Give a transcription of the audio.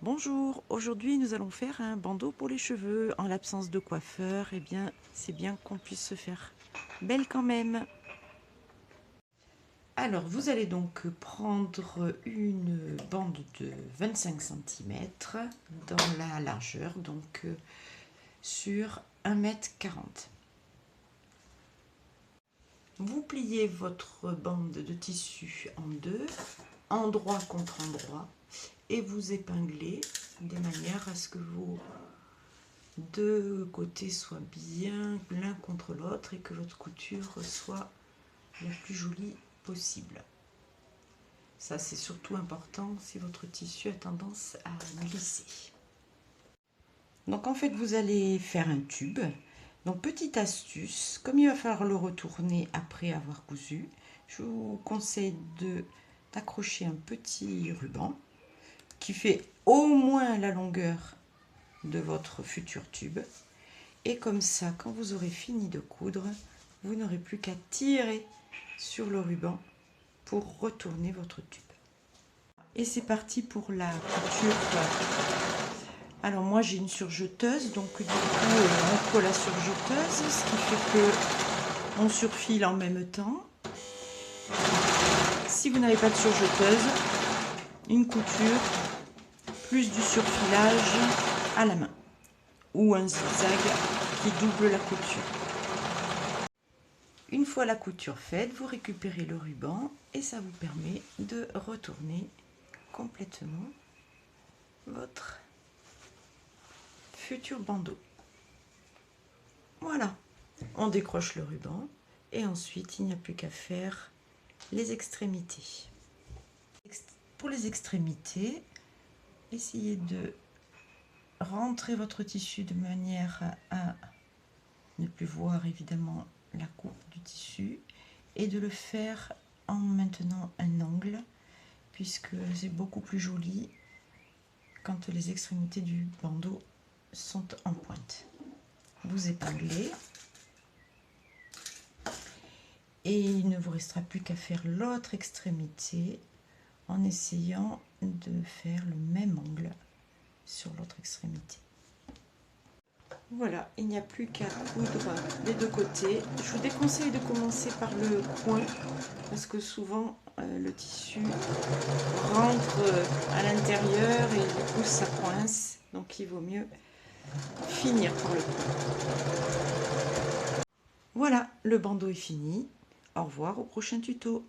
Bonjour, aujourd'hui nous allons faire un bandeau pour les cheveux. En l'absence de coiffeur, eh bien c'est bien qu'on puisse se faire belle quand même. Alors vous allez donc prendre une bande de 25 cm dans la largeur, donc sur 1,40 m. Vous pliez votre bande de tissu en deux, endroit contre endroit, et vous épinglez de manière à ce que vos deux côtés soient bien l'un contre l'autre et que votre couture soit la plus jolie possible. Ça, c'est surtout important si votre tissu a tendance à glisser. Donc en fait, vous allez faire un tube. Donc petite astuce, comme il va falloir le retourner après avoir cousu, je vous conseille d'accrocher un petit ruban qui fait au moins la longueur de votre futur tube. Et comme ça, quand vous aurez fini de coudre, vous n'aurez plus qu'à tirer sur le ruban pour retourner votre tube. Et c'est parti pour la couture. Alors moi j'ai une surjeteuse, donc du coup on colle la surjeteuse, ce qui fait que on surfile en même temps. Si vous n'avez pas de surjeteuse, une couture plus du surfilage à la main ou un zigzag qui double la couture. Une fois la couture faite, vous récupérez le ruban et ça vous permet de retourner complètement votre futur bandeau. Voilà, on décroche le ruban et ensuite il n'y a plus qu'à faire les extrémités. Pour les extrémités, essayez de rentrer votre tissu de manière à ne plus voir évidemment la coupe du tissu et de le faire en maintenant un angle, puisque c'est beaucoup plus joli quand les extrémités du bandeau sont en pointe. Vous épinglez et il ne vous restera plus qu'à faire l'autre extrémité en essayant de faire le même angle sur l'autre extrémité. Voilà, il n'y a plus qu'à coudre les deux côtés. Je vous déconseille de commencer par le coin parce que souvent le tissu rentre à l'intérieur et du coup ça coince. Donc il vaut mieux finir par le coin. Voilà, le bandeau est fini. Au revoir au prochain tuto.